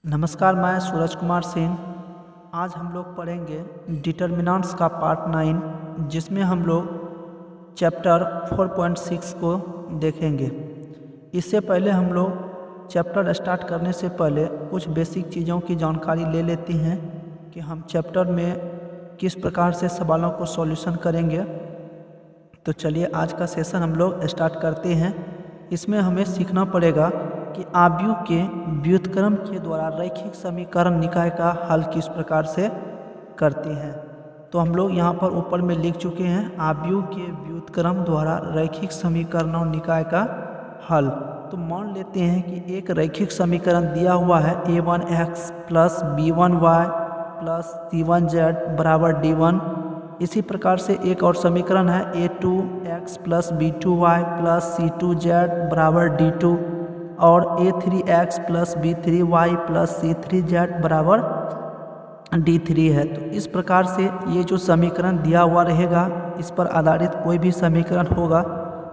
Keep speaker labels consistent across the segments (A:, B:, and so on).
A: नमस्कार, मैं सूरज कुमार सिंह। आज हम लोग पढ़ेंगे डिटर्मिनेंट्स का पार्ट 9, जिसमें हम लोग चैप्टर 4.6 को देखेंगे। इससे पहले हम लोग चैप्टर स्टार्ट करने से पहले कुछ बेसिक चीज़ों की जानकारी ले लेते हैं कि हम चैप्टर में किस प्रकार से सवालों को सॉल्यूशन करेंगे। तो चलिए आज का सेशन हम लोग स्टार्ट करते हैं। इसमें हमें सीखना पड़ेगा कि आव्यूह के व्युत्क्रम के द्वारा रैखिक समीकरण निकाय का हल किस प्रकार से करते हैं। तो हम लोग यहाँ पर ऊपर में लिख चुके हैं आव्यूह के व्युत्क्रम द्वारा रैखिक समीकरणों निकाय का हल। तो मान लेते हैं कि एक रैखिक समीकरण दिया हुआ है a1x plus b1y plus c1z बराबर d1। इसी प्रकार से एक और समीकरण है a2x plus b2y plus c2z बराबर d2 और a3x plus b3y plus c3z बराबर d3 है। तो इस प्रकार से ये जो समीकरण दिया हुआ रहेगा, इस पर आधारित कोई भी समीकरण होगा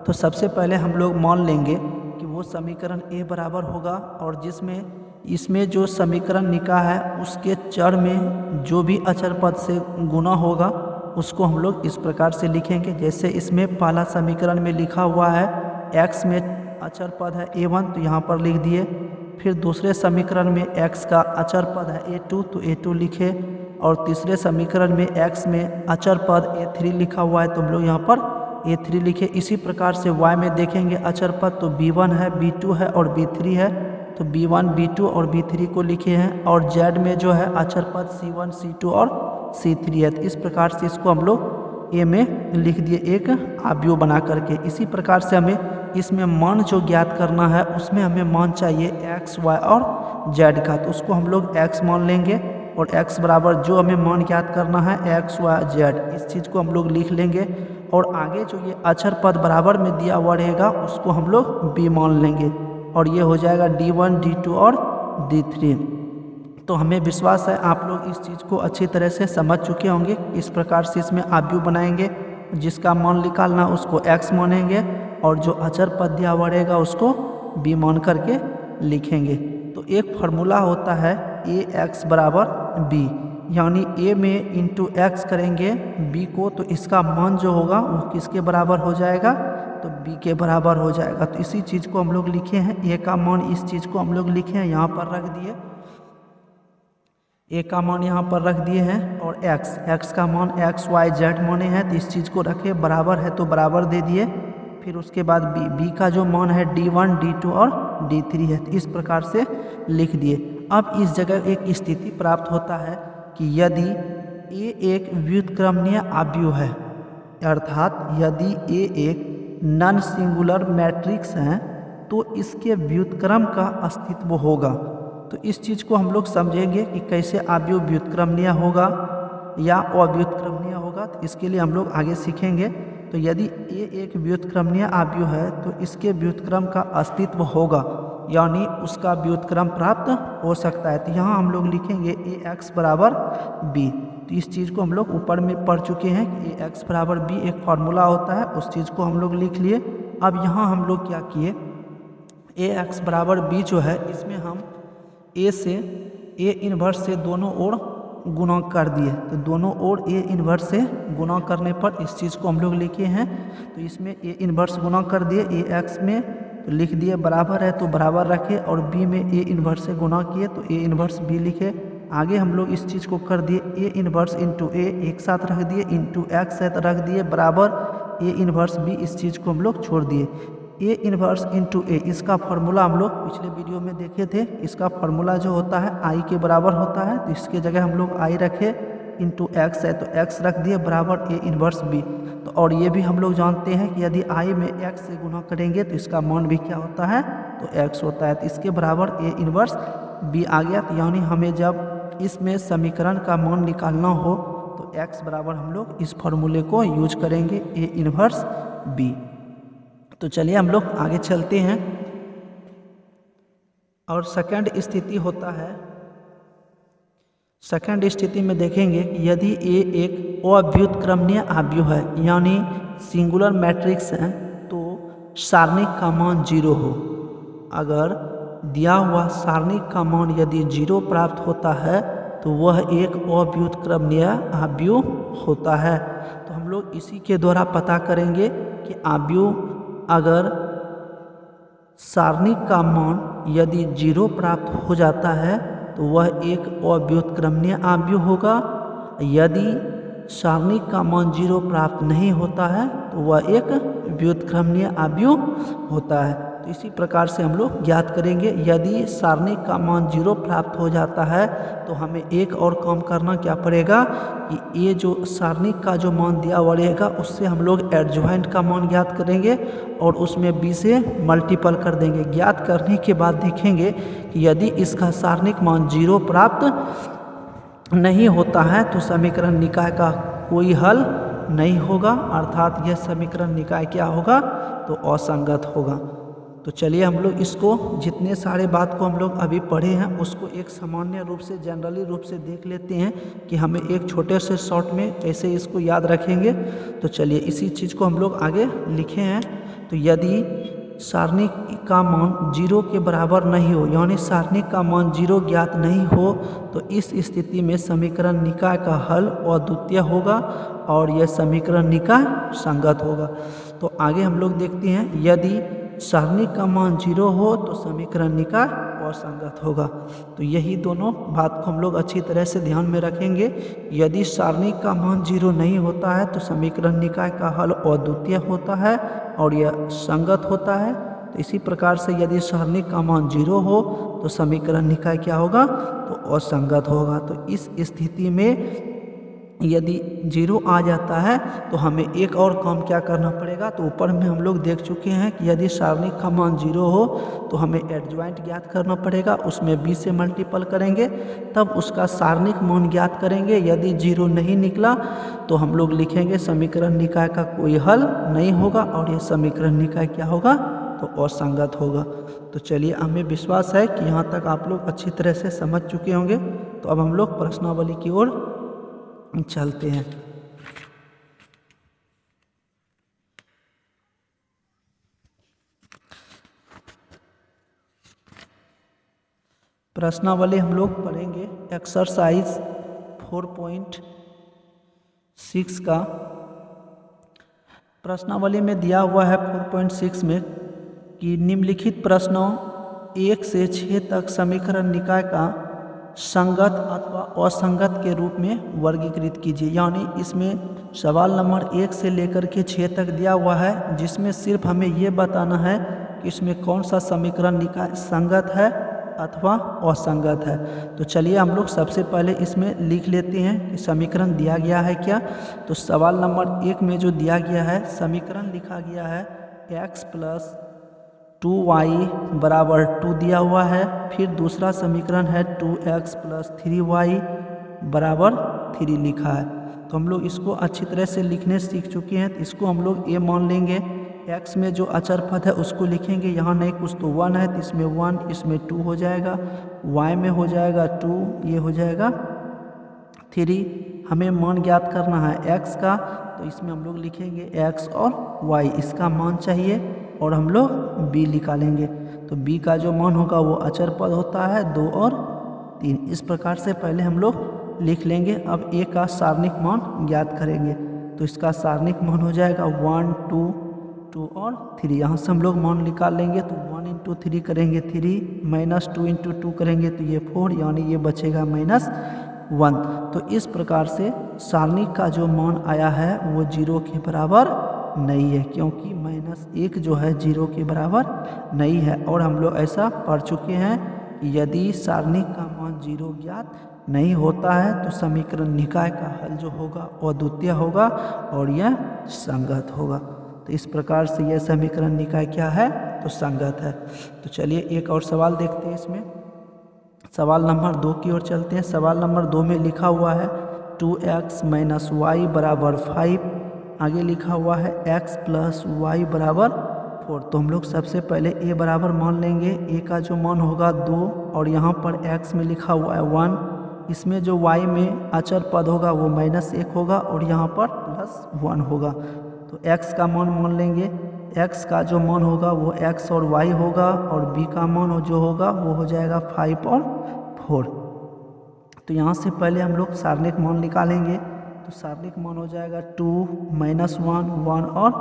A: तो सबसे पहले हम लोग मान लेंगे कि वो समीकरण a बराबर होगा और जिसमें इसमें जो समीकरण निकाय है उसके चर में जो भी अचर पद से गुना होगा उसको हम लोग इस प्रकार से लिखेंगे। जैसे इसमें पहला समीकरण में लिखा हुआ है x में अचर पद है a1, तो यहाँ पर लिख दिए। फिर दूसरे समीकरण में x का अचर पद है a2, तो a2 लिखे। और तीसरे समीकरण में x में अचर पद a3 लिखा हुआ है, तो हम लोग यहाँ पर a3 लिखे। इसी प्रकार से y में देखेंगे अचर पद तो b1 है, b2 है और b3 है, तो b1, b2 और b3 को लिखे हैं। और z में जो है अचर पद c1, c2 और c3 है। तो इस प्रकार से इसको हम लोग a में लिख दिए एक आव्यूह बना करके। इसी प्रकार से हमें इसमें मान जो ज्ञात करना है उसमें हमें मान चाहिए x, y और z का, तो उसको हम लोग x मान लेंगे और x बराबर जो हमें मान ज्ञात करना है x, y, z, इस चीज़ को हम लोग लिख लेंगे। और आगे जो ये अचर पद बराबर में दिया हुआ रहेगा उसको हम लोग b मान लेंगे और ये हो जाएगा d1, d2 और d3। तो हमें विश्वास है आप लोग इस चीज़ को अच्छी तरह से समझ चुके होंगे। इस प्रकार से इसमें आव्यूह बनाएंगे, जिसका मान निकालना उसको x मानेंगे और जो अचर पद दिया हुआ रहेगा उसको b मान करके लिखेंगे। तो एक फार्मूला होता है ax बराबर b, यानी a में इंटू एक्स करेंगे b को, तो इसका मान जो होगा वो किसके बराबर हो जाएगा, तो b के बराबर हो जाएगा। तो इसी चीज़ को हम लोग लिखे हैं, a का मान इस चीज़ को हम लोग लिखे हैं यहाँ पर रख दिए, a का मान यहाँ पर रख दिए हैं और x का मान x, y, z माने हैं, तो इस चीज़ को रखे, बराबर है तो बराबर दे दिए। फिर उसके बाद b का जो मान है d1, d2 और d3 है, तो इस प्रकार से लिख दिए। अब इस जगह एक स्थिति प्राप्त होता है कि यदि a एक व्युत्क्रमणीय आव्यूह है, अर्थात यदि a एक नॉन सिंगुलर मैट्रिक्स है तो इसके व्युत्क्रम का अस्तित्व होगा। तो इस चीज़ को हम लोग समझेंगे कि कैसे आव्यूह व्युत्क्रमणीय होगा या अव्युत्क्रमणीय होगा, तो इसके लिए हम लोग आगे सीखेंगे। तो यदि a एक व्युत्क्रमणीय आव्यूह है तो इसके व्युत्क्रम का अस्तित्व होगा, यानी उसका व्युत्क्रम प्राप्त हो सकता है। तो यहाँ हम लोग लिखेंगे ax बराबर b। तो इस चीज़ को हम लोग ऊपर में पढ़ चुके हैं कि ax बराबर b एक फार्मूला होता है, उस चीज़ को हम लोग लिख लिए। अब यहाँ हम लोग क्या किए, ax बराबर b जो है इसमें हम a से a इन्वर्स से दोनों ओर गुणा कर दिए, तो दोनों ओर a इन्वर्स से गुणा करने पर इस चीज़ को हम लोग लिखे हैं। तो इसमें a इन्वर्स गुणा कर दिए ax में, तो लिख दिए बराबर है तो बराबर रखे, और b में a इन्वर्स से गुणा किए तो a इन्वर्स b लिखे। आगे हम लोग इस चीज़ को कर दिए a इन्वर्स इंटू a एक साथ रख दिए, इंटू x है तो रख दिए बराबर a इन्वर्स b, इस चीज़ को हम लोग छोड़ दिए। a इन्वर्स इंटू a, इसका फार्मूला हम लोग पिछले वीडियो में देखे थे। इसका फार्मूला जो होता है i के बराबर होता है, तो इसके जगह हम लोग i रखे, इंटू x है तो x रख दिए बराबर a इन्वर्स b। तो और ये भी हम लोग जानते हैं कि यदि i में x से गुना करेंगे तो इसका मान भी क्या होता है, तो x होता है। तो इसके बराबर a इन्वर्स b आ गया। तो यानी हमें जब इसमें समीकरण का मान निकालना हो तो x बराबर हम लोग इस फार्मूले को यूज करेंगे a इन्वर्स b। तो चलिए हम लोग आगे चलते हैं। और सेकंड स्थिति होता है, सेकंड स्थिति में देखेंगे कि यदि a एक अव्युत्क्रमणीय आव्यूह है, यानी सिंगुलर मैट्रिक्स है, तो सारणिक का मान 0 हो। अगर दिया हुआ सारणिक का मान यदि 0 प्राप्त होता है तो वह एक अव्युत्क्रमणीय आव्यूह होता है। तो हम लोग इसी के द्वारा पता करेंगे कि आव्यूह अगर सारणिक का मान यदि 0 प्राप्त हो जाता है तो वह एक अव्युत्क्रमणीय आव्यूह होगा। यदि सारणिक का मान 0 प्राप्त नहीं होता है तो वह एक व्युत्क्रमणीय आव्यूह होता है। तो इसी प्रकार से हम लोग ज्ञात करेंगे। यदि सारणिक का मान 0 प्राप्त हो जाता है तो हमें एक और काम करना क्या पड़ेगा कि ये जो सारणिक का जो मान दिया हुआ रहेगा उससे हम लोग एडजॉइंट का मान ज्ञात करेंगे और उसमें b से मल्टीपल कर देंगे। ज्ञात करने के बाद देखेंगे कि यदि इसका सारणिक मान 0 प्राप्त नहीं होता है तो समीकरण निकाय का कोई हल नहीं होगा, अर्थात यह समीकरण निकाय क्या होगा तो असंगत होगा। तो चलिए हम लोग इसको जितने सारे बात को हम लोग अभी पढ़े हैं उसको एक सामान्य रूप से जनरली रूप से देख लेते हैं कि हमें एक छोटे से शॉर्ट में कैसे इसको याद रखेंगे। तो चलिए इसी चीज़ को हम लोग आगे लिखे हैं। तो यदि सारणिक का मान 0 के बराबर नहीं हो, यानी सारणिक का मान 0 ज्ञात नहीं हो, तो इस स्थिति में समीकरण निकाय का हल अद्वितीय होगा और यह समीकरण निकाय संगत होगा। तो आगे हम लोग देखते हैं, यदि सारणिक का मान 0 हो तो समीकरण निकाय असंगत होगा। तो यही दोनों बात को हम लोग अच्छी तरह से ध्यान में रखेंगे। यदि सारणिक का मान 0 नहीं होता है तो समीकरण निकाय का हल अद्वितीय होता है और यह संगत होता है। तो इसी प्रकार से यदि सारणिक का मान 0 हो तो समीकरण निकाय क्या होगा तो असंगत होगा। तो इस स्थिति में यदि 0 आ जाता है तो हमें एक और काम क्या करना पड़ेगा। तो ऊपर में हम लोग देख चुके हैं कि यदि सारणिक का मान 0 हो तो हमें एडजॉइंट ज्ञात करना पड़ेगा, उसमें b से मल्टीपल करेंगे तब उसका सारणिक मान ज्ञात करेंगे। यदि 0 नहीं निकला तो हम लोग लिखेंगे समीकरण निकाय का कोई हल नहीं होगा और यह समीकरण निकाय क्या होगा तो असंगत होगा। तो चलिए हमें विश्वास है कि यहाँ तक आप लोग अच्छी तरह से समझ चुके होंगे। तो अब हम लोग प्रश्नावली की ओर चलते हैं। प्रश्नावली हम लोग पढ़ेंगे एक्सरसाइज 4.6 का। प्रश्नावली में दिया हुआ है 4.6 में कि निम्नलिखित प्रश्नों 1 से 6 तक समीकरण निकाय का संगत अथवा असंगत के रूप में वर्गीकृत कीजिए। यानी इसमें सवाल नंबर 1 से लेकर के 6 तक दिया हुआ है, जिसमें सिर्फ हमें ये बताना है कि इसमें कौन सा समीकरण निकाय संगत है अथवा असंगत है। तो चलिए हम लोग सबसे पहले इसमें लिख लेते हैं कि समीकरण दिया गया है क्या। तो सवाल नंबर 1 में जो दिया गया है समीकरण लिखा गया है x + 2y बराबर 2 दिया हुआ है। फिर दूसरा समीकरण है 2x + 3y बराबर 3 लिखा है। तो हम लोग इसको अच्छी तरह से लिखने सीख चुके हैं। तो इसको हम लोग a मान लेंगे। x में जो अचर पद है उसको लिखेंगे, यहाँ नहीं कुछ तो 1 है तो इसमें 1, इसमें 2 हो जाएगा, y में हो जाएगा 2, ये हो जाएगा 3। हमें मान ज्ञात करना है x का, तो इसमें हम लोग लिखेंगे x और y, इसका मान चाहिए और हम लोग b निकालेंगे। तो b का जो मान होगा वो अचर पद होता है 2 और 3। इस प्रकार से पहले हम लोग लिख लेंगे। अब a का सारणिक मान ज्ञात करेंगे। तो इसका सारणिक मान हो जाएगा 1, 2 और 3। यहाँ से हम लोग मान निकाल लेंगे। तो 1 × 3 करेंगे 3, -2 × 2 करेंगे तो ये 4, यानी ये बचेगा -1। तो इस प्रकार से सारणिक का जो मान आया है वो 0 के बराबर नहीं है, क्योंकि -1 जो है 0 के बराबर नहीं है। और हम लोग ऐसा पढ़ चुके हैं कि यदि सारणिक का मान 0 ज्ञात नहीं होता है तो समीकरण निकाय का हल जो होगा वो अद्वितीय होगा और यह संगत होगा। तो इस प्रकार से यह समीकरण निकाय क्या है तो संगत है। तो चलिए एक और सवाल देखते हैं। इसमें सवाल नंबर 2 की ओर चलते हैं। सवाल नंबर 2 में लिखा हुआ है 2x - y बराबर 5। आगे लिखा हुआ है x + y बराबर 4। तो हम लोग सबसे पहले a बराबर मान लेंगे। a का जो मान होगा 2 और यहाँ पर x में लिखा हुआ है 1। इसमें जो y में अचर पद होगा वो -1 होगा और यहाँ पर +1 होगा। तो x का मान लेंगे। x का जो मान होगा वो x और y होगा और b का मान जो होगा वो हो जाएगा 5 और 4। तो यहाँ से पहले हम लोग सारणिक मान निकालेंगे। तो सारणिक मान हो जाएगा 2 -1 1 और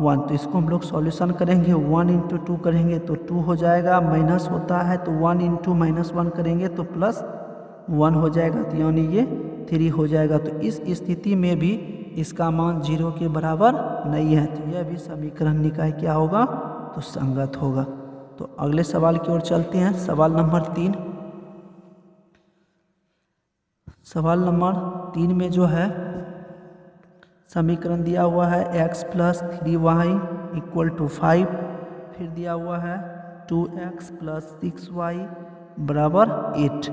A: 1। तो इसको हम लोग सॉल्यूशन करेंगे। 1 इंटू 2 करेंगे तो 2 हो जाएगा, माइनस होता है तो 1 इंटू -1 करेंगे तो +1 हो जाएगा, तो यानी ये 3 हो जाएगा। तो इस स्थिति में भी इसका मान 0 के बराबर नहीं है, तो यह भी समीकरण निकाय क्या होगा, तो संगत होगा। तो अगले सवाल की ओर चलते हैं। सवाल नंबर 3। सवाल नंबर 3 में जो है समीकरण दिया हुआ है x + 3y = 5। फिर दिया हुआ है 2x + 6y = 8।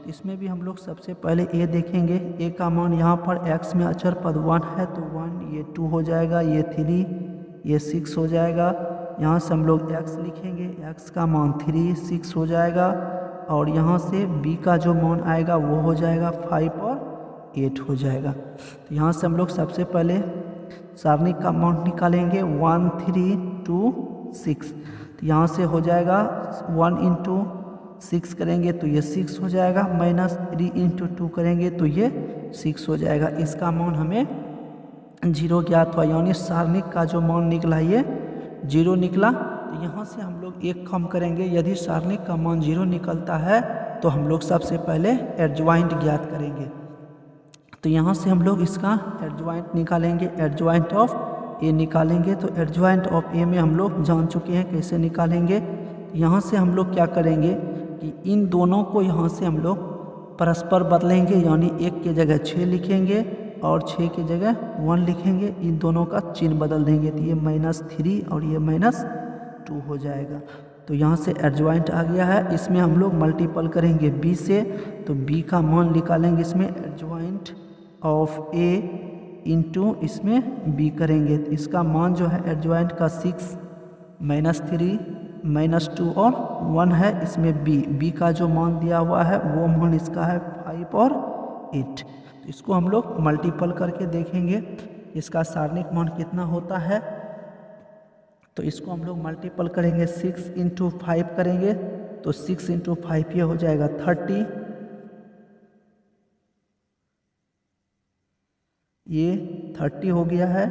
A: इसमें भी हम लोग सबसे पहले a देखेंगे। a का मान यहाँ पर x में अचर पद 1 है तो 1, ये 2 हो जाएगा, ये 3, ये 6 हो जाएगा। यहाँ से हम लोग x लिखेंगे, x का मान 3 6 हो जाएगा और यहाँ से b का जो मान आएगा वो हो जाएगा 5 और 8 हो जाएगा। तो यहाँ से हम लोग सबसे पहले सारणिक का मान निकालेंगे 1 3 2 6। तो यहाँ से हो जाएगा 1 इंटू 6 करेंगे तो ये 6 हो जाएगा, -3 इंटू 2 करेंगे तो ये 6 हो जाएगा। इसका मान हमें 0 ज्ञात हुआ, यानी सारणिक का जो मान निकला ये 0 निकला। तो यहाँ से हम लोग एक कम करेंगे। यदि सारणिक का मान 0 निकलता है तो हम लोग सबसे पहले एडजॉइंट ज्ञात करेंगे। तो यहाँ से हम लोग इसका एडजॉइंट निकालेंगे, एडजॉइंट ऑफ ए निकालेंगे। तो एडजॉइंट ऑफ ए में हम लोग जान चुके हैं कैसे निकालेंगे। यहाँ से हम लोग क्या करेंगे कि इन दोनों को यहाँ से हम लोग परस्पर बदलेंगे, यानी 1 की जगह 6 लिखेंगे और 6 की जगह 1 लिखेंगे। इन दोनों का चिन्ह बदल देंगे तो ये -3 और ये -2 हो जाएगा। तो यहाँ से एडजॉइंट आ गया है। इसमें हम लोग मल्टीपल करेंगे b से, तो b का मान निकालेंगे। इसमें एडजॉइंट ऑफ a इंटू इसमें b करेंगे तो इसका मान जो है एडजॉइंट का 6 -3 -2 और 1 है। इसमें b का जो मान दिया हुआ है वो मान इसका है 5 और 8। तो इसको हम लोग मल्टीपल करके देखेंगे इसका सारणिक मान कितना होता है। तो इसको हम लोग मल्टीपल करेंगे, 6 इंटू 5 करेंगे तो 6 इंटू 5 ये हो जाएगा 30, ये 30 हो गया है।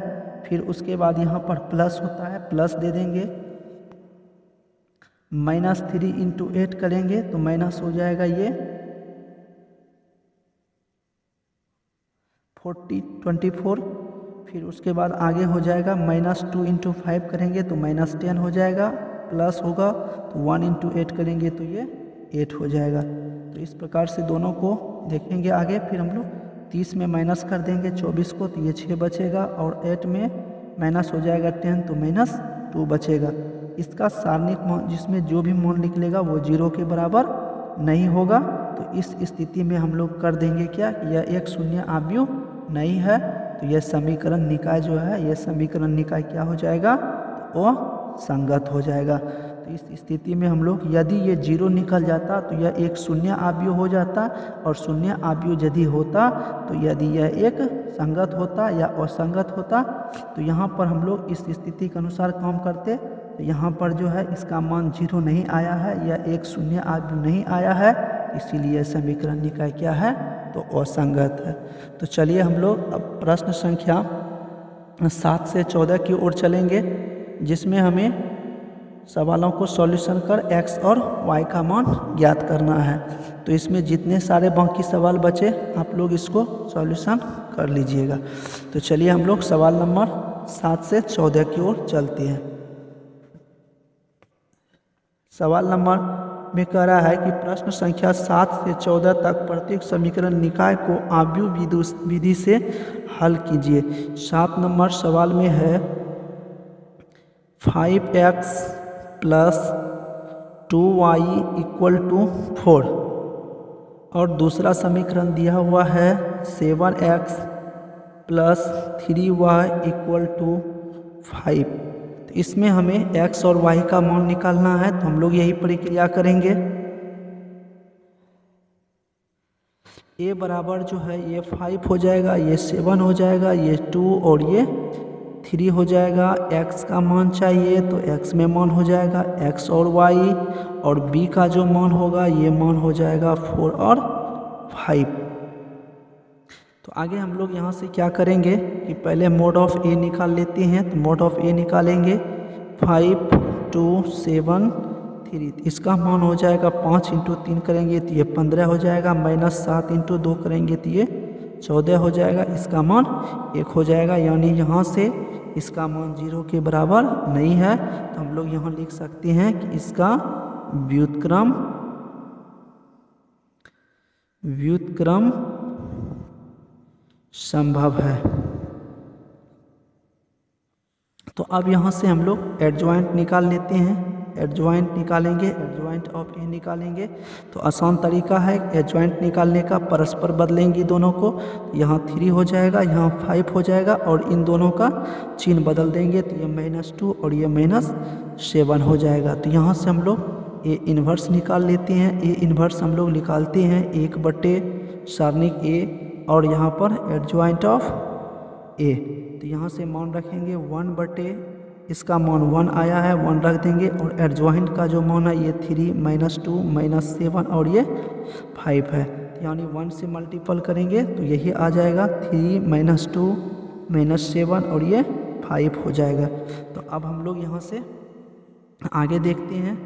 A: फिर उसके बाद यहाँ पर प्लस होता है, प्लस दे देंगे। -3 इंटू 8 करेंगे तो माइनस हो जाएगा ये 24। फिर उसके बाद आगे हो जाएगा -2 इंटू 5 करेंगे तो -10 हो जाएगा, प्लस होगा तो 1 इंटू 8 करेंगे तो ये 8 हो जाएगा। तो इस प्रकार से दोनों को देखेंगे आगे। फिर हम लोग 30 में माइनस कर देंगे 24 को तो ये 6 बचेगा और 8 में माइनस हो जाएगा 10 तो -2 बचेगा। इसका सारणिक मान जिसमें जो भी मान निकलेगा वो 0 के बराबर नहीं होगा। तो इस स्थिति में हम लोग कर देंगे क्या, यह एक शून्य आव्यूह नहीं है। तो यह समीकरण निकाय जो है, यह समीकरण निकाय क्या हो जाएगा, तो असंगत हो जाएगा। तो इस स्थिति में हम लोग यदि ये 0 निकल जाता तो यह एक शून्य आव्यूह हो जाता, और शून्य आव्यूह यदि होता तो यदि यह एक संगत होता या असंगत होता। तो यहाँ पर हम लोग इस स्थिति के अनुसार काम करते। तो यहाँ पर जो है इसका मान 0 नहीं आया है, यह एक शून्य आव्यूह नहीं आया है, इसीलिए समीकरण निकाय क्या है, तो असंगत है। तो चलिए हम लोग अब प्रश्न संख्या 7 से 14 की ओर चलेंगे, जिसमें हमें सवालों को सॉल्यूशन कर x और y का मान ज्ञात करना है। तो इसमें जितने सारे बाकी सवाल बचे आप लोग इसको सॉल्यूशन कर लीजिएगा। तो चलिए हम लोग सवाल नंबर 7 से 14 की ओर चलते हैं। सवाल नंबर में कह रहा है कि प्रश्न संख्या 7 से 14 तक प्रत्येक समीकरण निकाय को आव्यूह विधि से हल कीजिए। 7 नंबर सवाल में है 5x + 2y = 4 और दूसरा समीकरण दिया हुआ है 7x + 3y = 5। तो इसमें हमें x और y का मान निकालना है, तो हम लोग यही प्रक्रिया करेंगे। a बराबर जो है ये 5 हो जाएगा, ये 7 हो जाएगा, ये 2 और ये 3 हो जाएगा। x का मान चाहिए तो x में मान हो जाएगा x और y, और b का जो मान होगा ये मान हो जाएगा 4 और 5। तो आगे हम लोग यहाँ से क्या करेंगे कि पहले मोड ऑफ a निकाल लेते हैं। तो मोड ऑफ a निकालेंगे 5 2 7 3, इसका मान हो जाएगा 5 इंटू 3 करेंगे तो ये 15 हो जाएगा, माइनस 7 इंटू 2 करेंगे तो ये 14 हो जाएगा, इसका मान 1 हो जाएगा। यानी यहाँ से इसका मान 0 के बराबर नहीं है। तो हम लोग यहाँ लिख सकते हैं कि इसका व्युत्क्रम संभव है। तो अब यहाँ से हम लोग एडजॉइंट निकाल लेते हैं। एडजॉइंट निकालेंगे, एडजॉइंट ऑफ ए निकालेंगे। तो आसान तरीका है एडजॉइंट निकालने का, परस्पर बदलेंगे दोनों को। यहाँ 3 हो जाएगा, यहाँ 5 हो जाएगा, और इन दोनों का चिन्ह बदल देंगे तो ये -2 और ये -7 हो जाएगा। तो यहाँ से हम लोग ए इन्वर्स निकाल लेते हैं। ए इन्वर्स हम लोग निकालते हैं 1/* सारणिक ए, और यहाँ पर एडजॉइंट ऑफ ए। तो यहाँ से मान रखेंगे 1/, इसका मान 1 आया है, 1 रख देंगे, और एडजॉइंट का जो मान है ये 3 -2 -7 और ये 5 है। यानी 1 से मल्टीपल करेंगे तो यही आ जाएगा 3 -2 -7 और ये 5 हो जाएगा। तो अब हम लोग यहाँ से आगे देखते हैं।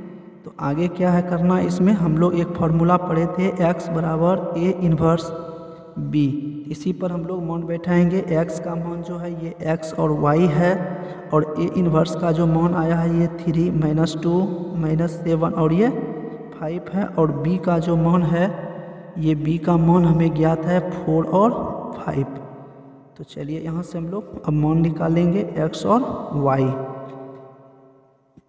A: तो आगे क्या है करना, इसमें हम लोग एक फार्मूला पढ़े थे x बराबर a इन्वर्स b। इसी पर हम लोग मान बैठाएंगे। x का मान जो है ये x और y है, और a इन्वर्स का जो मान आया है ये 3 -2 -7 और ये 5 है, और b का जो मान है ये b का मान हमें ज्ञात है 4 और 5। तो चलिए यहाँ से हम लोग अब मान निकालेंगे x और y।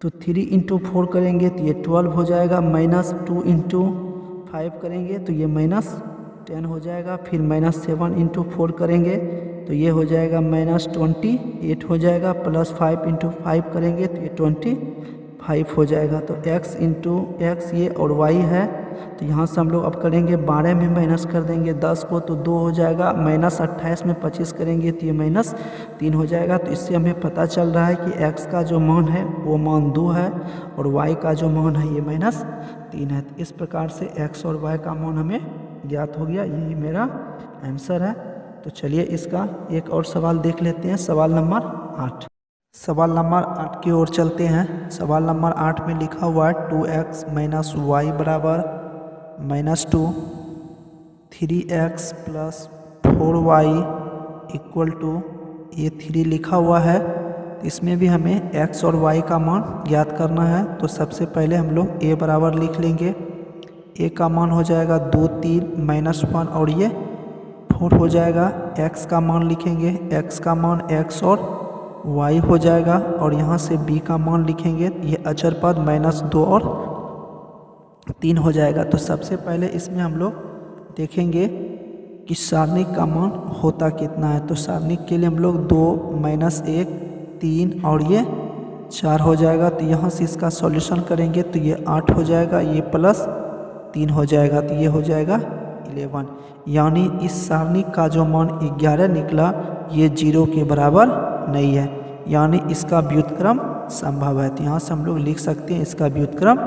A: तो 3 × 4 करेंगे तो ये 12 हो जाएगा, -2 × 5 करेंगे तो ये -10 हो जाएगा, फिर -7 × 4 करेंगे तो ये हो जाएगा -28 हो जाएगा, +5 × 5 करेंगे तो ये 25 हो जाएगा। तो x × x ये और y है। तो यहाँ से हम लोग अब करेंगे 12 में माइनस कर देंगे 10 को तो 2 हो जाएगा, -28 में 25 करेंगे तो ये -3 हो जाएगा। तो इससे हमें पता चल रहा है कि x का जो मान है वो मान 2 है, और y का जो मान है ये -3 है। तो इस प्रकार से x और y का मान हमें ज्ञात हो गया, यही मेरा आंसर है। तो चलिए इसका एक और सवाल देख लेते हैं, सवाल नंबर 8। सवाल नंबर 8 की ओर चलते हैं। सवाल नंबर 8 में लिखा हुआ है 2x - y बराबर -2, 3x + 4y = ये 3 लिखा हुआ है। इसमें भी हमें x और y का मान ज्ञात करना है। तो सबसे पहले हम लोग a बराबर लिख लेंगे। a का मान हो जाएगा 2 3 -1 और ये 4 हो जाएगा। x का मान लिखेंगे, x का मान x और y हो जाएगा, और यहाँ से b का मान लिखेंगे, ये अचर पद -2 और 3 हो जाएगा। तो सबसे पहले इसमें हम लोग देखेंगे कि सारणिक का मान होता कितना है। तो सारणिक के लिए हम लोग 2 -1 3 और ये 4 हो जाएगा। तो यहाँ से इसका सॉल्यूशन करेंगे तो ये 8 हो जाएगा, ये +3 हो जाएगा, तो ये हो जाएगा 11। यानी इस सारणिक का जो मान 11 निकला ये 0 के बराबर नहीं है, यानी इसका व्युत्क्रम संभव है। तो यहाँ से हम लोग लिख सकते हैं इसका व्युत्क्रम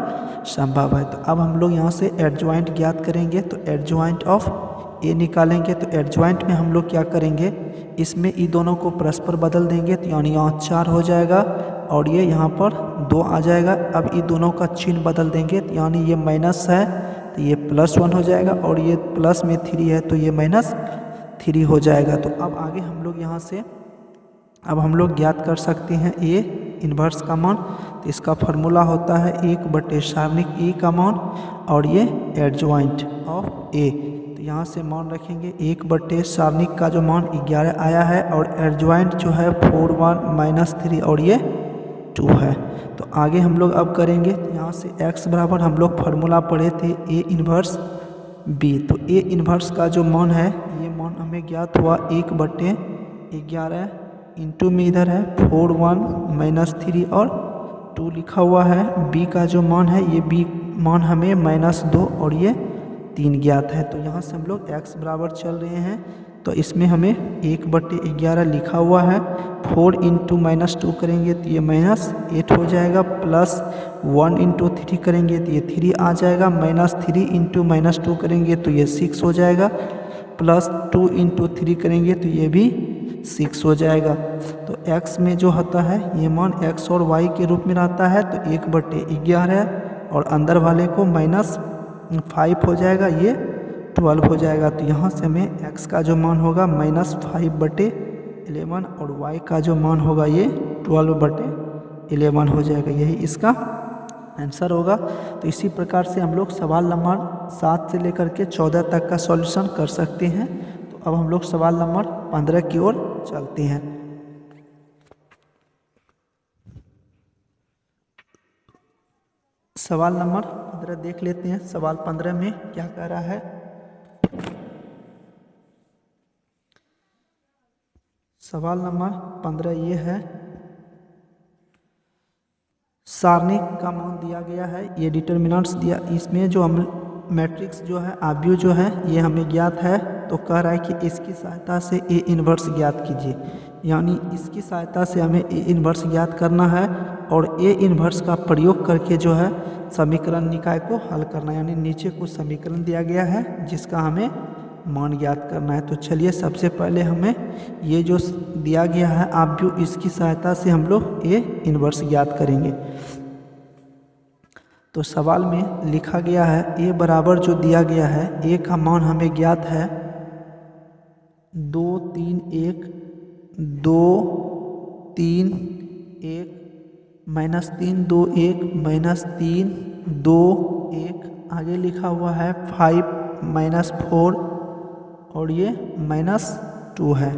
A: संभव है। तो अब हम लोग यहाँ से एडजॉइंट ज्ञात करेंगे। तो एडजॉइंट ऑफ ए निकालेंगे। तो एडजॉइंट में हम लोग क्या करेंगे, इसमें ये दोनों को परस्पर बदल देंगे। तो यानी यहाँ 4 हो जाएगा, और ये यहाँ पर 2 आ जाएगा। अब ये दोनों का चिन्ह बदल देंगे, तो यानी ये माइनस है तो ये +1 हो जाएगा, और ये प्लस में 3 है तो ये -3 हो जाएगा। तो अब आगे हम लोग यहाँ से अब हम लोग ज्ञात कर सकते हैं ए इन्वर्स का मान। तो इसका फार्मूला होता है 1/* सारणिक ए का मान, और ये एडजॉइंट ऑफ ए। तो यहाँ से मान रखेंगे 1/* सारणिक का जो मान 11 आया है, और एडजॉइंट जो है 4 1 -3 और ये 2 है। तो आगे हम लोग अब करेंगे। तो यहाँ से x बराबर हम लोग फार्मूला पढ़े थे a इन्वर्स b। तो a इन्वर्स का जो मान है ये मान हमें ज्ञात हुआ 1/11 इंटू में इधर है 4 1 -3 और 2 लिखा हुआ है। b का जो मान है ये b मान हमें -2 और ये 3 ज्ञात है। तो यहाँ से हम लोग x बराबर चल रहे हैं। तो इसमें हमें 1/11 लिखा हुआ है। 4 इंटू -2 करेंगे तो ये -8 हो जाएगा, प्लस 1 इंटू 3 करेंगे तो ये 3 आ जाएगा, -3 इंटू -2 करेंगे तो ये 6 हो जाएगा, प्लस 2 इंटू 3 करेंगे तो ये भी 6 हो जाएगा। तो x में जो होता है ये मान x और y के रूप में रहता है, तो 1/11 और अंदर वाले को -5 हो जाएगा, ये 12 हो जाएगा। तो यहाँ से हमें x का जो मान होगा -5/11 और y का जो मान होगा ये 12/11 हो जाएगा। यही इसका आंसर होगा। तो इसी प्रकार से हम लोग सवाल नंबर 7 से लेकर के 14 तक का सॉल्यूशन कर सकते हैं। तो अब हम लोग सवाल नंबर 15 की ओर चलते हैं। सवाल नंबर 15 देख लेते हैं। सवाल 15 में क्या कह रहा है। सवाल नंबर 15 ये है, सारणी का मान दिया गया है, ये डिटर्मिनेंट्स दिया, इसमें जो हम मैट्रिक्स जो है आव्यूह जो है ये हमें ज्ञात है। तो कह रहा है कि इसकी सहायता से ए इन्वर्स ज्ञात कीजिए, यानी इसकी सहायता से हमें ए इन्वर्स ज्ञात करना है और ए इन्वर्स का प्रयोग करके जो है समीकरण निकाय को हल करना है। यानी नीचे कुछ समीकरण दिया गया है जिसका हमें मान ज्ञात करना है। तो चलिए सबसे पहले हमें ये जो दिया गया है आव्यूह, इसकी सहायता से हम लोग ए इन्वर्स ज्ञात करेंगे। तो सवाल में लिखा गया है ए बराबर जो दिया गया है, ए का मान हमें ज्ञात है 2 3 1 2 3 1 -3 2 1 -3 2 1, आगे लिखा हुआ है 5 -4 और ये -2 है।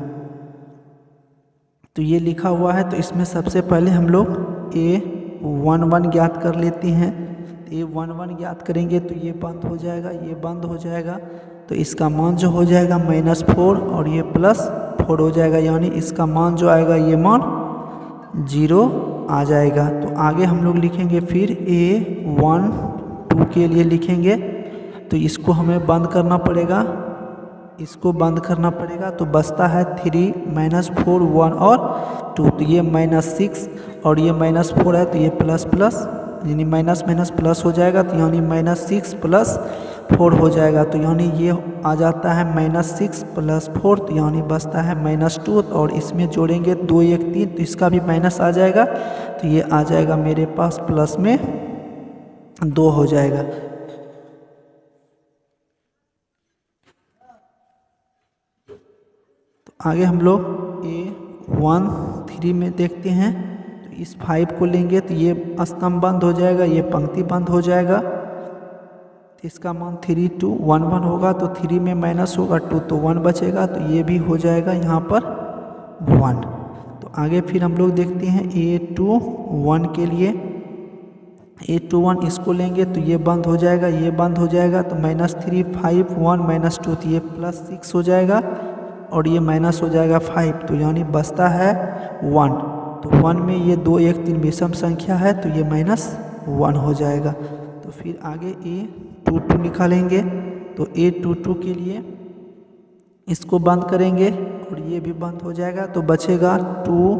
A: तो ये लिखा हुआ है। तो इसमें सबसे पहले हम लोग a11 ज्ञात कर लेते हैं। a11 ज्ञात करेंगे तो ये बंद हो जाएगा, ये बंद हो जाएगा, तो इसका मान जो हो जाएगा -4 और ये +4 हो जाएगा, यानी इसका मान जो आएगा ये मान 0 आ जाएगा। तो आगे हम लोग लिखेंगे फिर a12 के लिए लिखेंगे, तो इसको हमें बंद करना पड़ेगा, इसको बंद करना पड़ेगा। तो बचता है 3 -4 1 और 2, तो ये -6 और ये -4 है, तो ये प्लस यानी माइनस प्लस हो जाएगा, तो यानी -6 + 4 हो जाएगा। तो यानी ये आ जाता है -6 + 4, तो यानी बचता है -2 और इसमें जोड़ेंगे 2 1 3, तो इसका भी माइनस आ जाएगा, तो ये आ जाएगा मेरे पास प्लस में 2 हो जाएगा। आगे हम लोग a13 में देखते हैं। तो इस 5 को लेंगे तो ये स्तंभ बंद हो जाएगा, ये पंक्ति बंद हो जाएगा, तो इसका मान 3 2 1 1 होगा। तो 3 में माइनस होगा 2, तो 1 बचेगा, तो ये भी हो जाएगा यहाँ पर 1। तो आगे फिर हम लोग देखते हैं a21 के लिए। a21 इसको लेंगे तो ये बंद हो जाएगा, ये बंद हो जाएगा, तो -3 5 1 -2, तो ये +6 हो जाएगा और ये माइनस हो जाएगा 5, तो यानी बचता है 1। तो 1 में ये 2 1 3 विषम संख्या है, तो ये -1 हो जाएगा। तो फिर आगे a22 निकालेंगे। तो a22 के लिए इसको बंद करेंगे और ये भी बंद हो जाएगा, तो बचेगा 2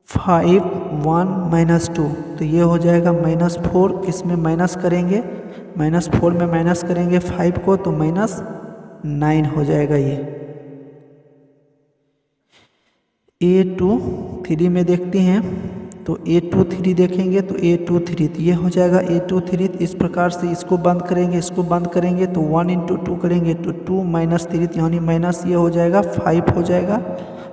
A: 5 1 -2, तो ये हो जाएगा -4। इसमें माइनस करेंगे, -4 में माइनस करेंगे 5 को, तो -9 हो जाएगा। ये a23 में देखते हैं। तो a23 देखेंगे तो a23 तो ये हो जाएगा a23। इस प्रकार से इसको बंद करेंगे, इसको बंद करेंगे, तो 1 × 2 करेंगे तो 2 -3, यानी माइनस ये हो जाएगा 5 हो जाएगा,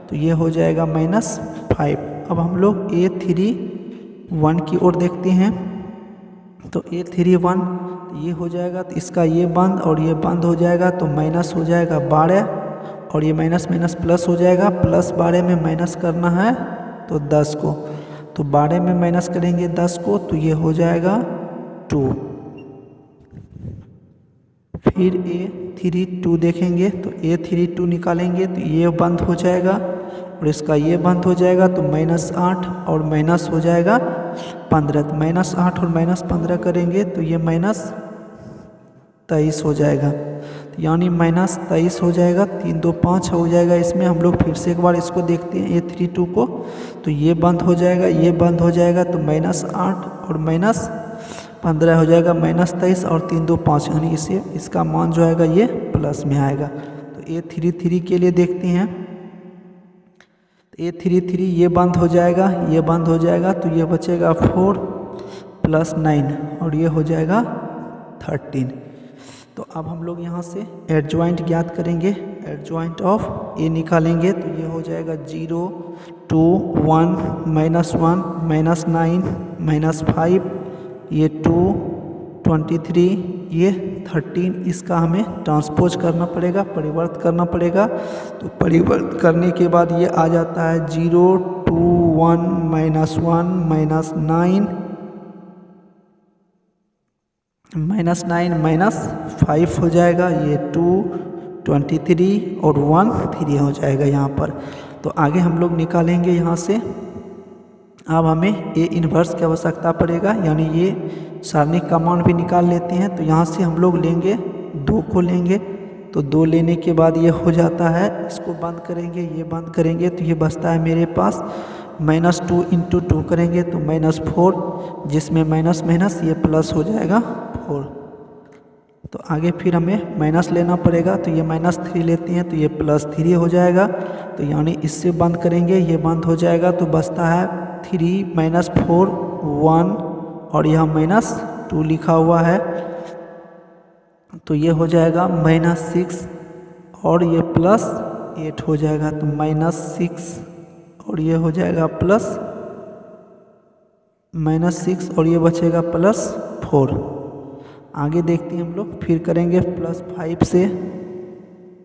A: तो ये हो जाएगा -5। अब हम लोग a31 की ओर देखते हैं। तो a31 ये हो जाएगा, तो इसका ये बंद और ये बंद हो जाएगा, तो माइनस हो जाएगा 12 और ये माइनस प्लस हो जाएगा, +12 में माइनस करना है तो 10 को, तो 12 में माइनस करेंगे 10 को, तो ये हो जाएगा 2। फिर a32 देखेंगे। तो a32 निकालेंगे तो ये बंद हो जाएगा और इसका ये बंद हो जाएगा, तो -8 और माइनस हो जाएगा 15, तो -8 और -15 करेंगे तो ये -23 हो जाएगा। तो यानी -23 हो जाएगा, 3 2 5 हो जाएगा। इसमें हम लोग फिर से एक बार इसको देखते हैं, ये 3 2 को, तो ये बंद हो जाएगा, ये बंद हो जाएगा, तो -8 और -15 हो जाएगा, -23 और 3 2 5, यानी इसे इसका मान जो आएगा ये प्लस में आएगा। तो ये 3 3 के लिए देखते हैं, तो ये 3 3 ये बंद हो जाएगा, ये बंद हो जाएगा, तो ये बचेगा 4 + 9 और ये हो जाएगा 13। तो अब हम लोग यहाँ से एडजॉइंट ज्ञात करेंगे, एडजॉइंट ऑफ ए निकालेंगे, तो ये हो जाएगा 0 2 1 -1 -9 -5, ये 2 23, ये 13, इसका हमें ट्रांसपोज करना पड़ेगा, परिवर्त करना पड़ेगा। तो परिवर्त करने के बाद ये आ जाता है 0 2 1 -1 -9 -5 हो जाएगा, ये 2 23 और 1 3 हो जाएगा यहाँ पर। तो आगे हम लोग निकालेंगे यहाँ से। अब हमें ए इन्वर्स की आवश्यकता पड़ेगा, यानी ये सारणिक का मान भी निकाल लेते हैं। तो यहाँ से हम लोग लेंगे 2 को लेंगे, तो 2 लेने के बाद ये हो जाता है, इसको बंद करेंगे, ये बंद करेंगे, तो ये बचता है मेरे पास -2 × 2 करेंगे तो -4, जिसमें माइनस माइनस ये प्लस हो जाएगा 4। तो आगे फिर हमें माइनस लेना पड़ेगा, तो ये -3 लेते हैं, तो ये +3 हो जाएगा। तो यानी इससे बंद करेंगे, ये बंद हो जाएगा, तो बचता है 3 -4 1 और यहाँ -2 लिखा हुआ है, तो ये हो जाएगा -6 और ये +8 हो जाएगा, तो -6 और ये हो जाएगा -6 और ये बचेगा +4। आगे देखते हैं हम लोग, फिर करेंगे +5 से,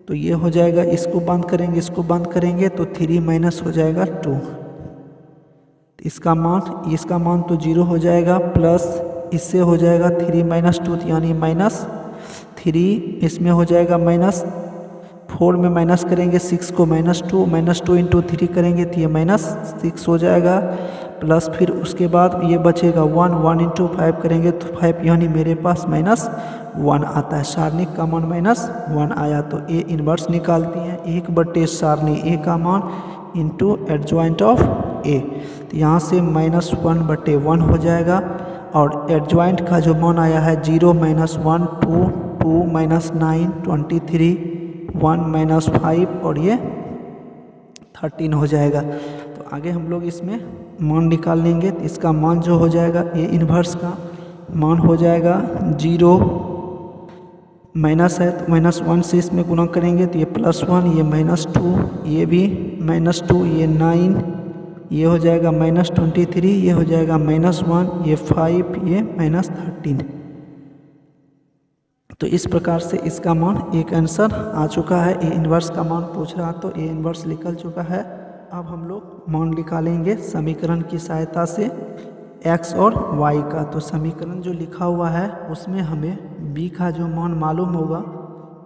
A: तो ये हो जाएगा, इसको बंद करेंगे, इसको बंद करेंगे, तो 3 माइनस हो जाएगा 2, इसका मान तो 0 हो जाएगा, प्लस इससे हो जाएगा 3 - 2 यानी -3, इसमें हो जाएगा -4 में माइनस करेंगे 6 को, -2 × 3 करेंगे तो ये -6 हो जाएगा, प्लस फिर उसके बाद ये बचेगा 1 × 5 करेंगे तो 5, यानी मेरे पास -1 आता है। सारणिक का मान -1 आया, तो ए इन्वर्स निकालती हैं, 1/, सारणी ए का मान इंटू एडजॉइंट ऑफ ए। तो यहाँ से -1/1 हो जाएगा, और एडजॉइंट का जो मान आया है 0 - 1 2 2 - 9 23 1 - 5 और ये 13 हो जाएगा। तो आगे हम लोग इसमें मान निकाल लेंगे, तो इसका मान जो हो जाएगा ए इन्वर्स का मान हो जाएगा 0 माइनस है, तो -1 से इसमें गुणा करेंगे तो ये +1, ये -2, ये भी -2, ये 9, ये हो जाएगा -23, ये हो जाएगा -1, ये 5, ये -13। तो इस प्रकार से इसका मान एक आंसर आ चुका है। ए इन्वर्स का मान पूछ रहा तो ए इन्वर्स निकल चुका है। अब हम लोग मान निकालेंगे समीकरण की सहायता से x और y का। तो समीकरण जो लिखा हुआ है उसमें हमें b का जो मान मालूम होगा,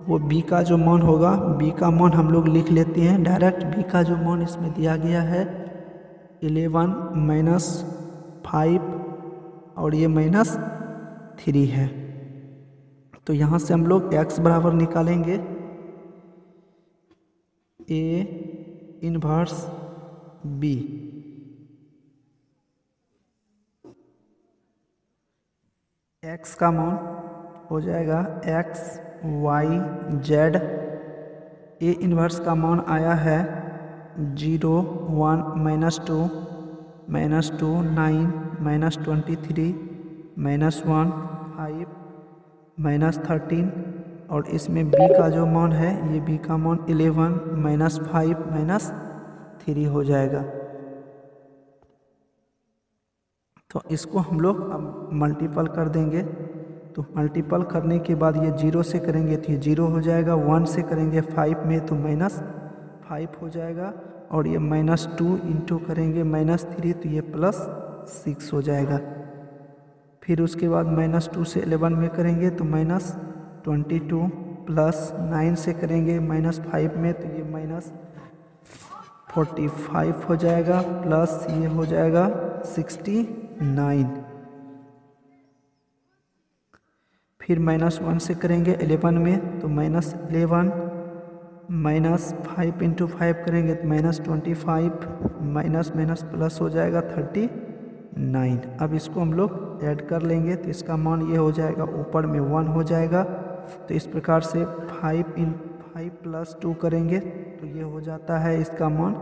A: वो b का जो मान होगा, b का मान हम लोग लिख लेते हैं डायरेक्ट। b का जो मान इसमें दिया गया है 11 - 5 और ये -3 है। तो यहाँ से हम लोग x बराबर निकालेंगे a इन्वर्स b। x का मान हो जाएगा x y z। a inverse का मान आया है 0 1 - 2 -2 9 -23 -1 5 -13 और इसमें b का जो मान है, ये b का मान 11 - 5 -3 हो जाएगा। तो इसको हम लोग अब मल्टीपल कर देंगे। तो मल्टीपल करने के बाद ये 0 से करेंगे तो ये 0 हो जाएगा, 1 से करेंगे 5 में तो -5 हो जाएगा, और ये -2 इंटू करेंगे -3 तो ये +6 हो जाएगा। फिर उसके बाद -2 से 11 में करेंगे तो -22 प्लस 9 से करेंगे -5 में तो ये -45 हो जाएगा, प्लस ये हो जाएगा 69। फिर -1 से करेंगे 11 में तो -11, -5 × 5 करेंगे तो -25, माइनस माइनस प्लस हो जाएगा 39। अब इसको हम लोग ऐड कर लेंगे तो इसका मान ये हो जाएगा, ऊपर में 1 हो जाएगा। तो इस प्रकार से 5 × 5 + 2 करेंगे तो ये हो जाता है इसका मान,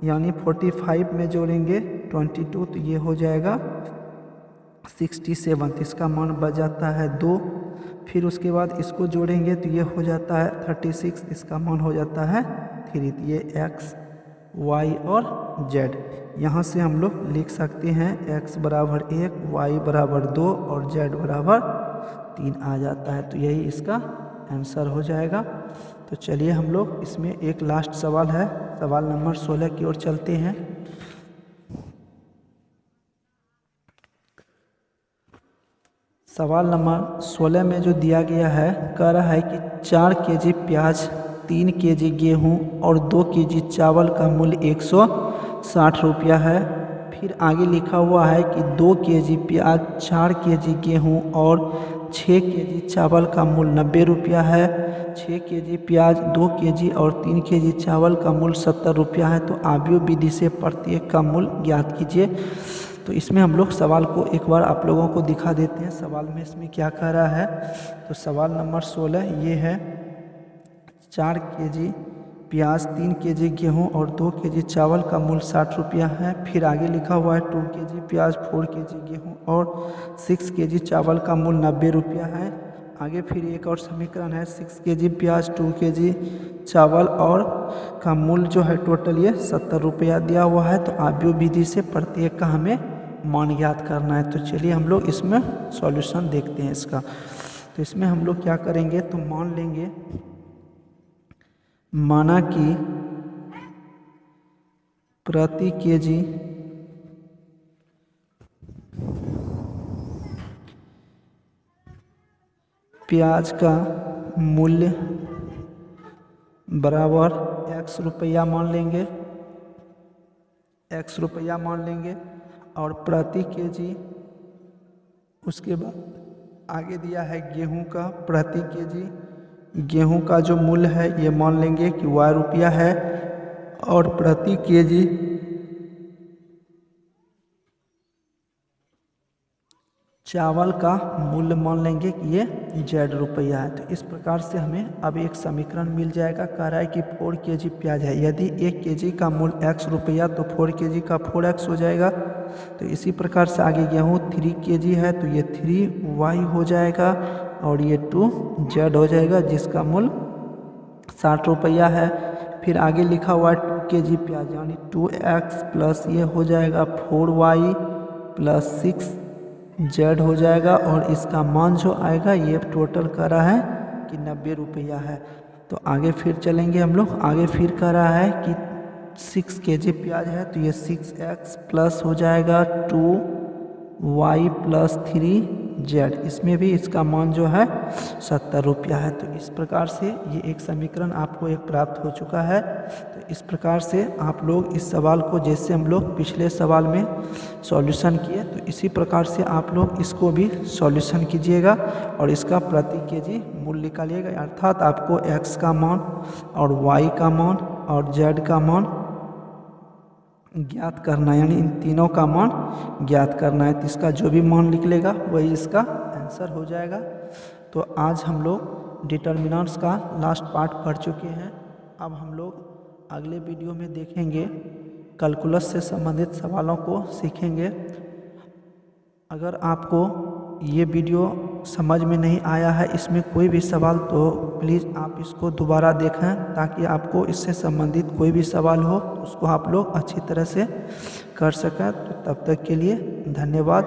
A: यानी 45 में जोड़ेंगे 22 तो ये हो जाएगा 67। तो इसका मान बच जाता है 2। फिर उसके बाद इसको जोड़ेंगे तो ये हो जाता है 36, इसका मान हो जाता है 3। तो ये x, y और z, यहाँ से हम लोग लिख सकते हैं x बराबर 1, y बराबर 2 और z बराबर 3 आ जाता है। तो यही इसका आंसर हो जाएगा। तो चलिए हम लोग इसमें एक लास्ट सवाल है, सवाल नंबर 16 की ओर चलते हैं। सवाल नंबर 16 में जो दिया गया है, कह रहा है कि 4 केजी प्याज, 3 केजी गेहूं और 2 केजी चावल का मूल्य 160 रुपया है। फिर आगे लिखा हुआ है कि 2 केजी प्याज, 4 केजी गेहूं और 6 केजी चावल का मूल्य 90 रुपया है। 6 केजी प्याज, 2 केजी और 3 केजी चावल का मूल्य 70 रुपया है। तो आव्यूह विधि से प्रत्येक का मूल्य ज्ञात कीजिए। तो इसमें हम लोग सवाल को एक बार आप लोगों को दिखा देते हैं, सवाल में इसमें क्या कह रहा है। तो सवाल नंबर 16 ये है, 4 केजी प्याज, 3 केजी गेहूं और 2 केजी चावल का मूल्य 60 रुपया है। फिर आगे लिखा हुआ है 2 केजी प्याज, 4 केजी गेहूं और 6 केजी चावल का मूल्य 90 रुपया है। आगे फिर एक और समीकरण है, 6 केजी प्याज, 2 केजी चावल और का मूल्य जो है टोटल ये 70 रुपया दिया हुआ है। तो आव्यूह विधि से प्रत्येक का हमें मान ज्ञात करना है। तो चलिए हम लोग इसमें सॉल्यूशन देखते हैं इसका। तो इसमें हम लोग क्या करेंगे, तो मान लेंगे, माना कि प्रति केजी प्याज का मूल्य बराबर x रुपया मान लेंगे, x रुपया मान लेंगे और प्रति केजी, उसके बाद आगे दिया है गेहूं का, प्रति केजी गेहूं का जो मूल्य है ये मान लेंगे कि y रुपया है और प्रति केजी चावल का मूल्य मान लेंगे कि ये z रुपया है। तो इस प्रकार से हमें अब एक समीकरण मिल जाएगा। कह रहा है कि 4 केजी प्याज है, यदि 1 केजी का मूल्य x रुपया तो 4 केजी का 4x हो जाएगा। तो इसी प्रकार से आगे गेहूँ 3 केजी है तो ये 3y हो जाएगा और ये 2z हो जाएगा, जिसका मूल्य 60 रुपया है। फिर आगे लिखा हुआ है 2 केजी प्याज, यानी 2x प्लस ये हो जाएगा 4y प्लस 6z हो जाएगा और इसका मान जो आएगा ये टोटल कर रहा है कि 90 रुपया है। तो आगे फिर चलेंगे हम लोग, आगे फिर कह रहा है कि 6 केजी प्याज है तो ये 6x प्लस हो जाएगा 2y प्लस 3z, इसमें भी इसका मान जो है 70 रुपया है। तो इस प्रकार से ये एक समीकरण आपको एक प्राप्त हो चुका है। तो इस प्रकार से आप लोग इस सवाल को, जैसे हम लोग पिछले सवाल में सॉल्यूशन किए, तो इसी प्रकार से आप लोग इसको भी सॉल्यूशन कीजिएगा और इसका प्रति केजी मूल्य निकालिएगा। अर्थात आपको x का मान और y का मान और z का मान ज्ञात करना है, यानी इन तीनों का मान ज्ञात करना है। तो इसका जो भी मान निकलेगा वही इसका आंसर हो जाएगा। तो आज हम लोग डिटर्मिनेंट्स का लास्ट पार्ट पढ़ चुके हैं। अब हम लोग अगले वीडियो में देखेंगे, कैलकुलस से संबंधित सवालों को सीखेंगे। अगर आपको ये वीडियो समझ में नहीं आया है, इसमें कोई भी सवाल, तो प्लीज़ आप इसको दोबारा देखें ताकि आपको इससे संबंधित कोई भी सवाल हो तो उसको आप लोग अच्छी तरह से कर सकें। तो तब तक के लिए धन्यवाद।